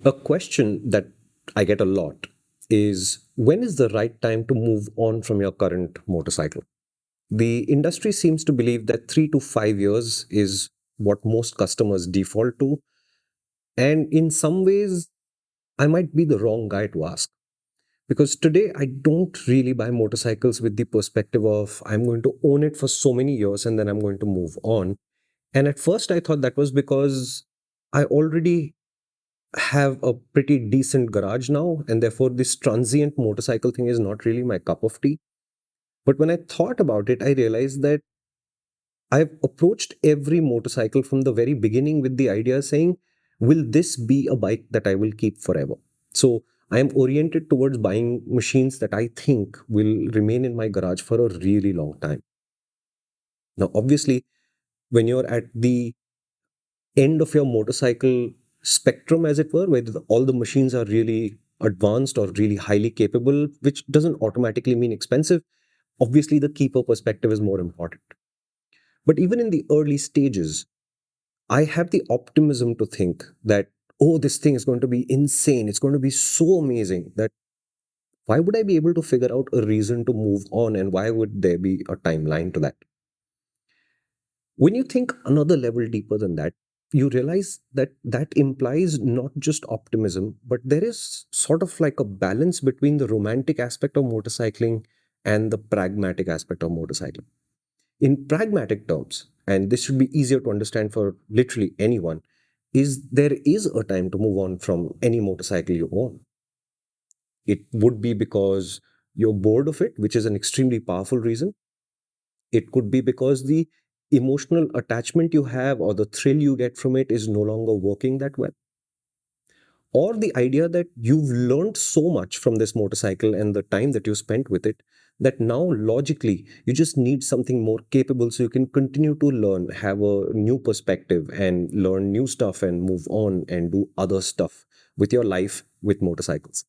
A question that I get a lot is, when is the right time to move on from your current motorcycle? The industry seems to believe that 3 to 5 years is what most customers default to. And in some ways, I might be the wrong guy to ask. Because today, I don't really buy motorcycles with the perspective of I'm going to own it for so many years and then I'm going to move on. And at first, I thought that was because I already have a pretty decent garage now, and therefore this transient motorcycle thing is not really my cup of tea. But when I thought about it, I realized that I've approached every motorcycle from the very beginning with the idea saying, will this be a bike that I will keep forever? So I am oriented towards buying machines that I think will remain in my garage for a really long time. Now, obviously, when you're at the end of your motorcycle spectrum, as it were, where all the machines are really advanced or really highly capable, which doesn't automatically mean expensive. Obviously, the keeper perspective is more important. But even in the early stages, I have the optimism to think that, oh, this thing is going to be insane. It's going to be so amazing that why would I be able to figure out a reason to move on, and why would there be a timeline to that? When you think another level deeper than that, you realize that that implies not just optimism, but there is sort of like a balance between the romantic aspect of motorcycling and the pragmatic aspect of motorcycling. In pragmatic terms, and this should be easier to understand for literally anyone, is there is a time to move on from any motorcycle you own. It would be because you're bored of it, which is an extremely powerful reason. It could be because the emotional attachment you have or the thrill you get from it is no longer working that well. Or the idea that you've learned so much from this motorcycle and the time that you spent with it that now logically you just need something more capable so you can continue to learn, have a new perspective, and learn new stuff and move on and do other stuff with your life with motorcycles.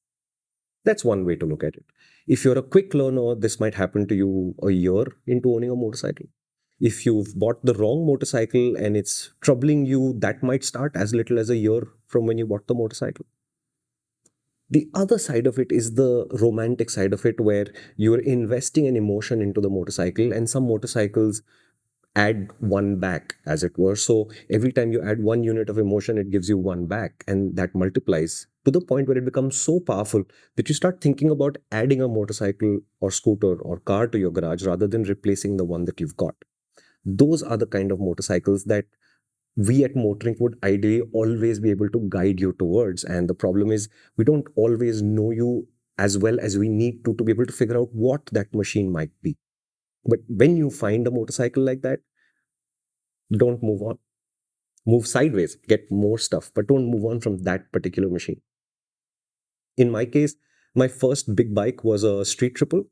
That's one way to look at it. If you're a quick learner, this might happen to you a year into owning a motorcycle. If you've bought the wrong motorcycle and it's troubling you, that might start as little as a year from when you bought the motorcycle. The other side of it is the romantic side of it, where you're investing an emotion into the motorcycle, and some motorcycles add one back, as it were. So every time you add 1 unit of emotion, it gives you one back, and that multiplies to the point where it becomes so powerful that you start thinking about adding a motorcycle or scooter or car to your garage rather than replacing the one that you've got. Those are the kind of motorcycles that we at MotorInc would ideally always be able to guide you towards. And the problem is, we don't always know you as well as we need to be able to figure out what that machine might be. But when you find a motorcycle like that, don't move on. Move sideways, get more stuff, but don't move on from that particular machine. In my case, my first big bike was a street triple,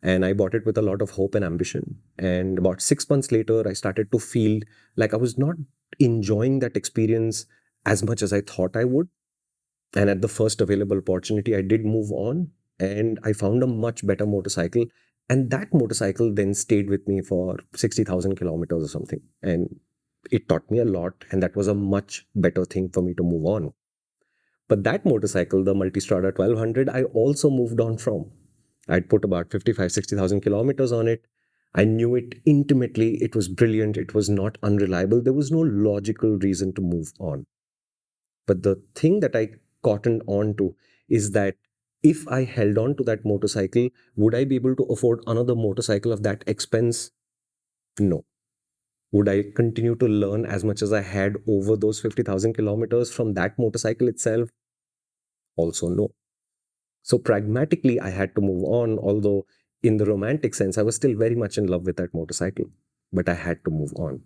and I bought it with a lot of hope and ambition. And about 6 months later, I started to feel like I was not enjoying that experience as much as I thought I would. And at the first available opportunity, I did move on, and I found a much better motorcycle. And that motorcycle then stayed with me for 60,000 kilometers or something. And it taught me a lot, and that was a much better thing for me to move on. But that motorcycle, the Multistrada 1200, I also moved on from. I'd put about 55, 60,000 kilometers on it. I knew it intimately. It was brilliant. It was not unreliable. There was no logical reason to move on. But the thing that I cottoned on to is that if I held on to that motorcycle, would I be able to afford another motorcycle of that expense? No. Would I continue to learn as much as I had over those 50,000 kilometers from that motorcycle itself? Also, no. So pragmatically, I had to move on, although in the romantic sense, I was still very much in love with that motorcycle, but I had to move on.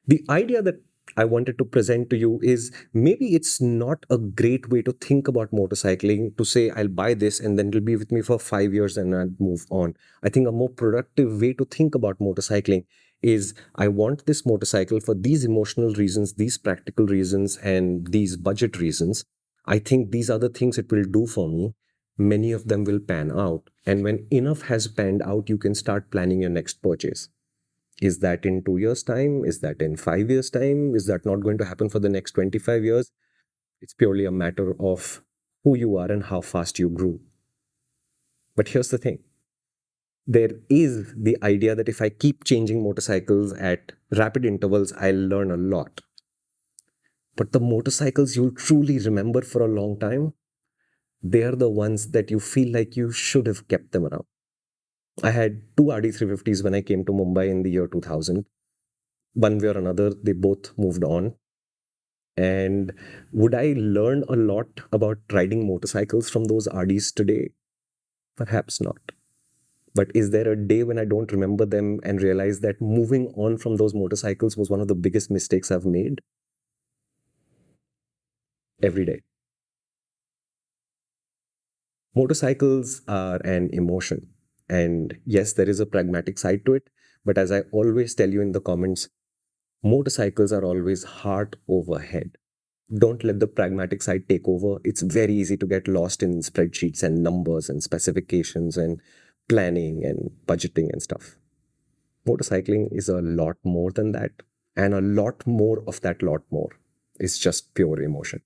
The idea that I wanted to present to you is, maybe it's not a great way to think about motorcycling to say, I'll buy this and then it'll be with me for 5 years and I'll move on. I think a more productive way to think about motorcycling is, I want this motorcycle for these emotional reasons, these practical reasons, and these budget reasons. I think these are the things it will do for me. Many of them will pan out. And when enough has panned out, you can start planning your next purchase. Is that in 2 years' time? Is that in 5 years' time? Is that not going to happen for the next 25 years? It's purely a matter of who you are and how fast you grew. But here's the thing, there is the idea that if I keep changing motorcycles at rapid intervals, I'll learn a lot. But the motorcycles you'll truly remember for a long time, they are the ones that you feel like you should have kept them around. I had two RD350s when I came to Mumbai in the year 2000. One way or another, they both moved on. And would I learn a lot about riding motorcycles from those RDs today? Perhaps not. But is there a day when I don't remember them and realize that moving on from those motorcycles was one of the biggest mistakes I've made? Every day. Motorcycles are an emotion. And yes, there is a pragmatic side to it. But as I always tell you in the comments, motorcycles are always heart over head. Don't let the pragmatic side take over. It's very easy to get lost in spreadsheets and numbers and specifications and planning and budgeting and stuff. Motorcycling is a lot more than that. And a lot more of that lot more is just pure emotion.